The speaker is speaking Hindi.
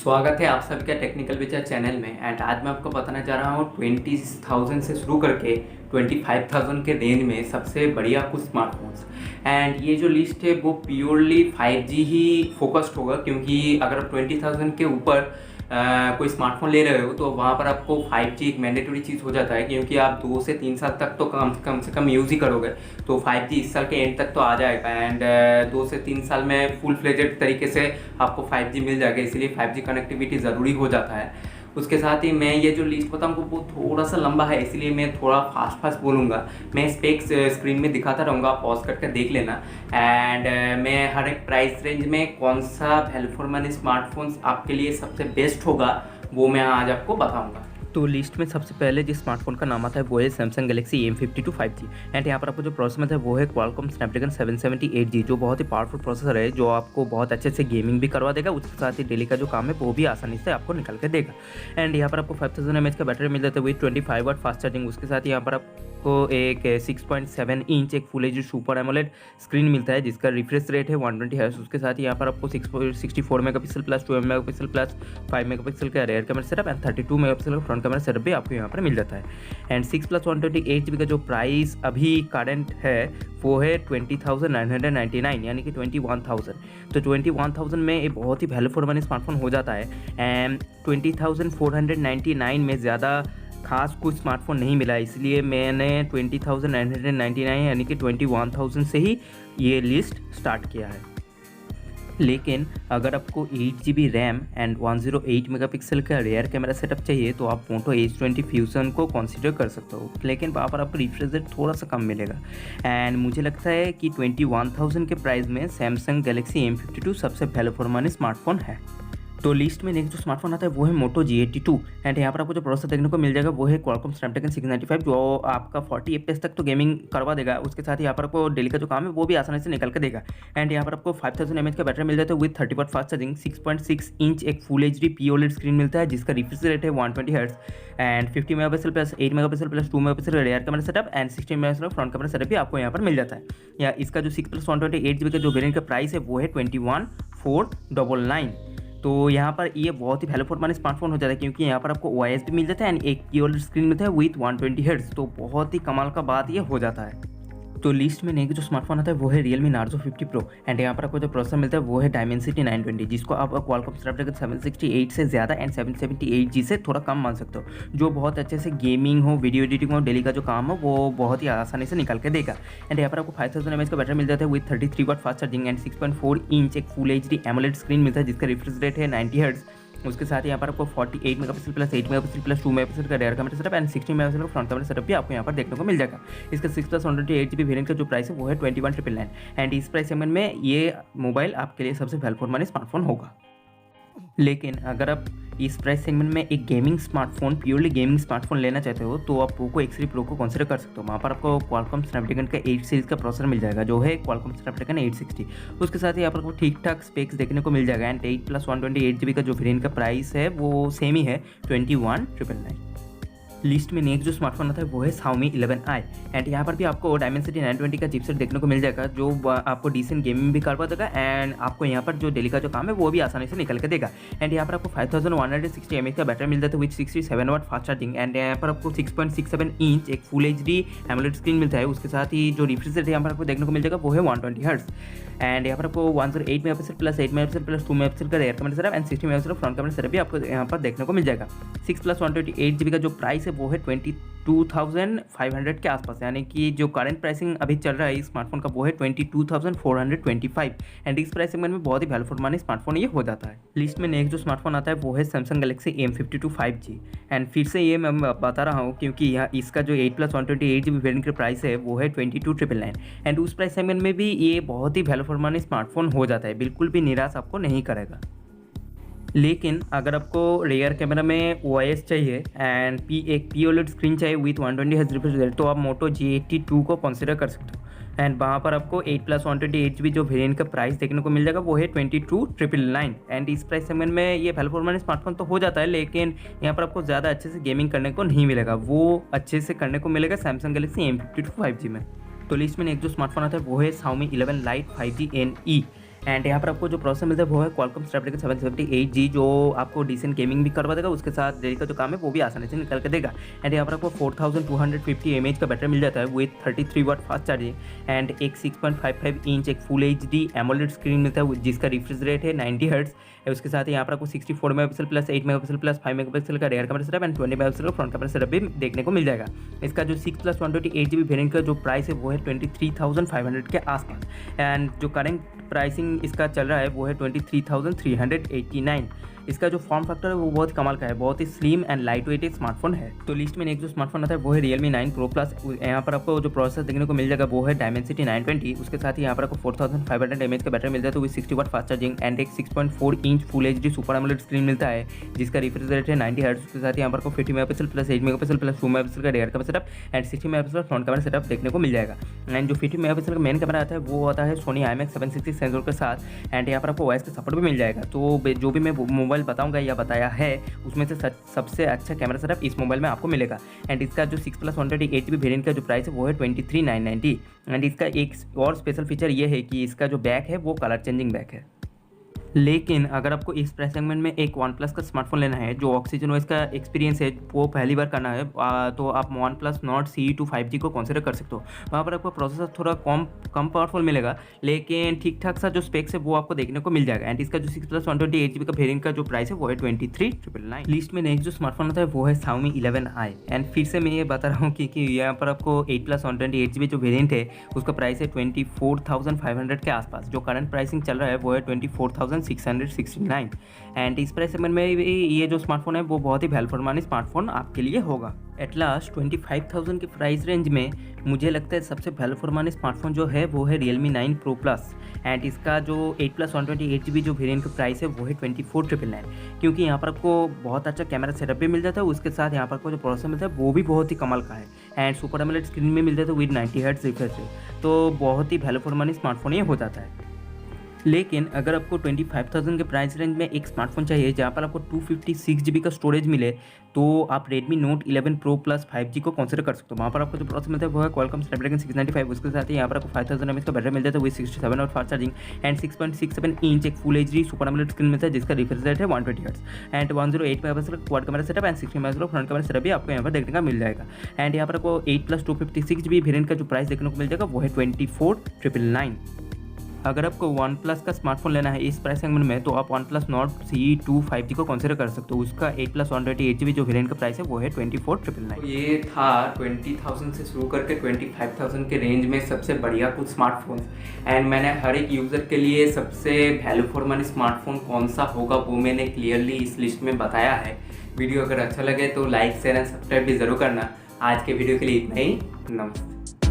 स्वागत है आप सभी का टेक्निकल विचार चैनल में। एंड आज मैं आपको बताने जा रहा हूँ 20,000 से शुरू करके 25,000 के रेंज में सबसे बढ़िया कुछ स्मार्टफोन्स। एंड ये जो लिस्ट है वो प्योरली 5G ही फोकस्ड होगा, क्योंकि अगर आप 20,000 के ऊपर कोई स्मार्टफोन ले रहे हो तो वहाँ पर आपको 5G एक मैंडेटरी चीज़ हो जाता है, क्योंकि आप 2 से 3 साल तक तो कम से कम यूज़ ही करोगे। तो 5G इस साल के एंड तक तो आ जाएगा एंड 2 से 3 साल में फुल फ्लेजेड तरीके से आपको 5G मिल जाएगा, इसलिए 5G कनेक्टिविटी ज़रूरी हो जाता है। उसके साथ ही मैं ये जो लिस्ट बताऊँ वो थोड़ा सा लंबा है, इसलिए मैं थोड़ा फास्ट बोलूँगा। मैं स्पेक्स स्क्रीन में दिखाता रहूँगा, आप पॉज करके देख लेना। एंड मैं हर एक प्राइस रेंज में कौन सा वैल्यू फॉर मनी स्मार्टफोन्स आपके लिए सबसे बेस्ट होगा वो मैं आज आपको बताऊँगा। तो लिस्ट में सबसे पहले जिस स्मार्टफोन का नाम आता है वो है Samsung Galaxy M52 5G। And यहाँ पर आपको जो प्रोसेसर मिलता है वो है क्वालकॉम स्नैपड्रैगन 778G, जो बहुत ही पावरफुल प्रोसेसर है, जो आपको बहुत अच्छे से गेमिंग भी करवा देगा। उसके साथ ही डेली का जो काम है वो भी आसानी से आपको निकल के देगा। एंड यहाँ पर आपको 5000 mAh का बैटरी मिल जाता है विद 25 वाट फास्ट चार्जिंग। उसके साथ ही यहाँ पर आपको एक 6.7 इंच एक full H D super AMOLED screen मिलता है जिसका रिफ्रेश रेट है 120 हर्ट्ज। उसके साथ ही यहाँ पर आपको 64 megapixel plus 12 megapixel plus 5 megapixel का rear camera setup and 32 megapixel का फ्रंट कैमरा सेटअप भी आपको यहाँ पर मिल जाता है। एंड 6+128GB का जो प्राइस अभी करंट है वो है 20,999 यानी कि 21,000। तो 21,000 में ये बहुत ही वैल्यू फॉर मनी स्मार्टफोन हो जाता है। एंड 20,499 में ज़्यादा खास कुछ स्मार्टफोन नहीं मिला, इसलिए मैंने 20,999 यानी कि 21,000 से ही ये लिस्ट स्टार्ट किया है। लेकिन अगर आपको 8GB रैम एंड 108 मेगापिक्सल का रेयर कैमरा सेटअप चाहिए तो आप मोटो H20 फ्यूजन को कंसीडर कर सकते हो, लेकिन वहाँ पर आपको रिफ्रेश रेट थोड़ा सा कम मिलेगा। एंड मुझे लगता है कि 21,000 के प्राइस में सैमसंग गैलेक्सी M52 सबसे वैल्यू फॉर मनी स्मार्टफोन है। तो लिस्ट में नेक्स्ट जो स्मार्टफोन आता है वो है मोटो G82। एंड यहाँ पर आपको जो प्रोसेसर देखने को मिल जाएगा वो है क्वालकॉम स्नैपड्रैगन 695, जो आपका 40 FPS तक तो गेमिंग करवा देगा। उसके साथ ही यहाँ पर आपको डेली का जो काम है वो भी आसानी से निकल के देगा। एंड यहाँ पर आपको 5000 mAh का बैटरी मिल जाता है with 30 watt fast charging. 6.6 inch एक फुल HD POLED स्क्रीन मिलता है जिसका रिफ्रेश रेट है 120 hertz. And 50 megapixel plus 8 megapixel plus 2 megapixel rear camera setup and 16 megapixel front camera setup भी आपको यहाँ पर मिल जाता है। या इसका जो 6+128GB का जो वेरिएंट का प्राइस है वो है 21,499। तो यहाँ पर ये बहुत ही वैल्यू फॉर मनी स्मार्टफोन हो जाता है, क्योंकि यहाँ पर आपको OIS भी मिल जाता है एंड एक POLED स्क्रीन मिलता है विथ 120 हर्ट्ज। तो बहुत ही कमाल का बात ये हो जाता है। तो लिस्ट में नेक्स्ट जो स्मार्टफोन आता है वो है Realme Narzo 50 Pro। एंड यहाँ पर आपको जो प्रोसेसर मिलता है वो है Dimensity 920, जिसको आप क्वालकॉम स्नैपड्रैगन 768 से ज़्यादा एंड 778G से थोड़ा कम मान सकते हो, जो बहुत अच्छे से गेमिंग हो, वीडियो एडिटिंग हो, डेली का जो काम हो वो बहुत ही आसानी से निकल के देगा। एंड यहाँ पर आपको 5000 mAh का बैटरी मिल जाता है with 33 watt fast charging and 6.4 inch एक फुल HD एमोलेड स्क्रीन मिलता है जिसका रिफ्रेश रेट है 90 हर्ट्ज। उसके साथ ही यहाँ पर आपको 48 megapixel plus 8 megapixel plus 2 megapixel का rear camera setup and 16 megapixel का फ्रंट कैमरा सेटअप भी आपको यहाँ पर देखने को मिल जाएगा। इसका 6+128GB वेरिएंट का जो प्राइस है वो है 21,999 एंड इस प्राइस सेगमेंट में ये मोबाइल आपके लिए सबसे वैल्यू फॉर मनी स्मार्टफोन होगा। लेकिन अगर आप इस प्राइस सेगमेंट में एक gaming smartphone, purely gaming smartphone लेना चाहते हो तो आप पोको X3 Pro को कंसीडर कर सकते हो। वहाँ पर आपको क्वालकॉम स्नैपड्रैगन का 8 सीरीज का प्रोसेसर मिल जाएगा जो है क्वालकॉम स्नैपड्रैगन 860। उसके साथ ही यहाँ पर आपको ठीक ठाक स्पेक्स देखने को मिल जाएगा। एंड 8+128GB का जो वेरिएंट का प्राइस है वो सेम ही है 21,999। लिस्ट में नेक्स्ट जो स्मार्टफोन आता है वो है Xiaomi 11i। एंड यहाँ पर भी आपको Dimensity 920 का चिपसेट देखने को मिल जाएगा जो आपको डिसेंट गेमिंग भी करवा देगा एंड आपको यहाँ पर जो डेली का जो काम है वो भी आसानी से निकल के देगा। एंड यहाँ पर आपको 5160 mAh का बैटरी मिल जाता है with 67 watt fast charging. And यहाँ पर आपको 6.67 इंच एक फुल HD एमोलेड स्क्रीन मिलता है। उसके साथ ही जो रिफ्रेश रेट यहाँ पर आपको देखने को मिल जाएगा वो है 120 हर्ट्ज। एंड यहाँ पर आपको 108 megapixel plus 8 megapixel plus 2 megapixel का rear camera setup and 60 megapixel front camera setup भी आपको यहाँ पर देखने को मिल जाएगा। 6+128GB का जो प्राइस है वो है 22,500 के आसपास, यानी कि जो करंट प्राइसिंग अभी चल रहा है इस स्मार्टफोन का वो है 22,425। एंड इस प्राइस सेगमेंट में बहुत ही वैल्यू फॉर मनी स्मार्टफोन ये हो जाता है। लिस्ट में नेक्स्ट जो स्मार्टफोन आता है वो है Samsung Galaxy M52 5G। And फिर से ये मैं बता रहा हूँ क्योंकि यहाँ इसका जो 8+128GB वेरिएंट का प्राइस है वो है 22,999 एंड उस प्राइस सेगमेंट में भी ये बहुत ही वैल्यू फॉर मनी स्मार्टफोन हो जाता है, बिल्कुल भी निराश आपको नहीं करेगा। लेकिन अगर आपको रेयर कैमरा में OIS चाहिए एंड एक POLED स्क्रीन चाहिए विथ 120 हर्ट्ज रिफ्रेश रेट तो आप मोटो G82 को कंसीडर कर सकते हो। एंड वहाँ पर आपको 8+128GB जो वेरिएंट का प्राइस देखने को मिल जाएगा वो है 22,999 एंड इस प्राइस सेगमेंट में ये वैल्यू फॉर मनी स्मार्टफोन तो हो जाता है, लेकिन यहाँ पर आपको ज़्यादा अच्छे से गेमिंग करने को नहीं मिलेगा, वो अच्छे से करने को मिलेगा सैमसंग गैलेक्सी M52 5G में। तो लिस्ट में एक जो स्मार्टफोन आता है वो है Xiaomi 11 Lite 5G NE। And यहाँ पर आपको जो प्रोसेसर मिलता है वो है Qualcomm Snapdragon 778G, जो आपको डिसेंट गेमिंग भी करवा देगा, उसके साथ डेली का जो काम है वो भी आसानी से निकल के देगा। एंड यहाँ पर आपको 4250 mAh का बैटरी मिल जाता है with 33 watt fast charging and एक 6.55 इंच एक फुल HD एमोलेड स्क्रीन मिलता है जिसका रिफ्रेश रेट है 90 हर्ट्ज। उसके साथ ही यहाँ पर आपको 64 megapixel plus 8 megapixel plus 5 megapixel का rear camera setup and 20 megapixel का फ्रंट कैमरा सेटअप भी देखने को मिल जाएगा। इसका जो 6+128GB वेरिएंट का जो प्राइस है वो है 23,500 के आसपास एंड जो करेंट प्राइसिंग इसका चल रहा है वो है 23,389। इसका जो फॉर्म फैक्टर है वो बहुत कमाल का है, बहुत ही स्लिम एंड लाइट वेट एक स्मार्टफोन है। तो लिस्ट में एक जो स्मार्टफोन आता है वो है Realme 9 Pro Plus। यहाँ पर आपको जो प्रोसेसर देखने को मिल जाएगा वो है Dimensity 920। उसके साथ ही यहाँ पर आपको 4500 mAh का बैटरी मिलता है तो with 60 watt fast charging and एक 6.4 inch full HD super AMOLED screen मिलता है जिसका रिफ्रेश रेट है 90 हर्ट्ज। उसके साथ ही यहाँ पर आपको 50 megapixel plus 8 megapixel plus 2 megapixel का rear camera setup and 60 megapixel front camera setup देखने को मिल जाएगा। एंड जो 50 मेगापिक्सल का मेन कैमरा आता है वो आता है Sony IMX 760 सेंसर के साथ एंड यहाँ पर आपको OIS का सपोर्ट भी मिल जाएगा। तो जो भी मैं मोबाइल बताऊँगा या बताया है उसमें से सबसे अच्छा कैमरा सेटअप इस मोबाइल में आपको मिलेगा। एंड इसका जो 6+128GB वेरिएंट का जो प्राइस है वो है 23,990। एंड इसका एक और स्पेशल फीचर ये है कि इसका जो बैक है वो कलर चेंजिंग बैक है। लेकिन अगर आपको इस प्राइस सेगमेंट में एक OnePlus का स्मार्टफोन लेना है जो ऑक्सीजन OS का एक्सपीरियंस है वो पहली बार करना है तो आप OnePlus Nord CE2 5G को कंसीडर कर सकते हो। वहाँ पर आपको प्रोसेसर थोड़ा कम पावरफुल मिलेगा लेकिन ठीक ठाक सा जो स्पेक्स है वो आपको देखने को मिल जाएगा। एंड इसका जो 6+128GB का वेरिएंट का जो प्राइस है वो है 23,999। लिस्ट में नेक्स्ट जो स्मार्टफोन आता है वो है Xiaomi 11i। एंड फिर से मैं ये बता रहा हूँ कि यहाँ पर आपको 8+128GB जो वेरिएंट है उसका प्राइस है 24,500 के आसपास। जो करंट प्राइसिंग चल रहा है वो है 24,669। एंड इस प्राइस सेगमेंट में ये जो स्मार्टफोन है वो बहुत ही वैल्यू फॉर मनी स्मार्टफोन आपके लिए होगा। एट लास्ट 25,000 के प्राइस रेंज में मुझे लगता है सबसे वैल्यू फॉर मनी स्मार्टफोन जो है वो है Realme 9 Pro Plus। एंड इसका जो 8+128GB जो वेरिएंट का प्राइस है वो है 24,999 क्योंकि यहाँ पर आपको बहुत अच्छा कैमरा सेटअप भी मिल जाता है। उसके साथ यहाँ पर आपको जो प्रोसेसर मिलता है वो भी बहुत ही कमाल का है एंड सुपर एमोलेड स्क्रीन में मिल जाता है विद 90 हर्ट्ज रिफ्रेश रेट। तो बहुत ही वैल्यू फॉर मनी स्मार्टफोन ये हो जाता है। लेकिन अगर आपको 25,000 के प्राइस रेंज में एक स्मार्टफोन चाहिए जहाँ पर आपको 256GB का स्टोरेज मिले तो आप Redmi Note 11 Pro Plus 5G को कंसीडर कर सकते हो। वहाँ पर आपको जो प्रोसेसर मिलता है वो है Qualcomm Snapdragon 695। उसके साथ ही यहाँ पर आपको 5000 mAh का बैटरी मिल जाता है with 67 watt fast charging and 6.67 inch एक full HD super AMOLED screen मिलता है जिसका रिफ्रेश रेट है 120 हर्ट्ज एंड 108 मेगापिक्सल का quad camera setup and 60 megapixel front camera setup भी आपको यहाँ पर देखने का मिल जाएगा। एंड यहाँ पर आपको 8+256GB वेरिएंट का जो प्राइस देखने को मिल जाएगा वो है 24,999। अगर आपको OnePlus का स्मार्टफोन लेना है इस प्राइस सेगमेंट में तो आप OnePlus Nord CE2 5G को कंसीडर कर सकते हो। उसका 8+128GB जो वेरिएंट का प्राइस है वो है 24,999। तो ये था 20,000 से शुरू करके 25,000 के रेंज में सबसे बढ़िया कुछ स्मार्टफोन्स। एंड मैंने हर एक यूज़र के लिए सबसे वैल्यू फॉर मनी स्मार्टफोन कौन सा होगा वो मैंने क्लियरली इस लिस्ट में बताया है। वीडियो अगर अच्छा लगे तो लाइक शेयर एंड सब्सक्राइब भी ज़रूर करना। आज के वीडियो के लिए इतना ही, नमस्ते।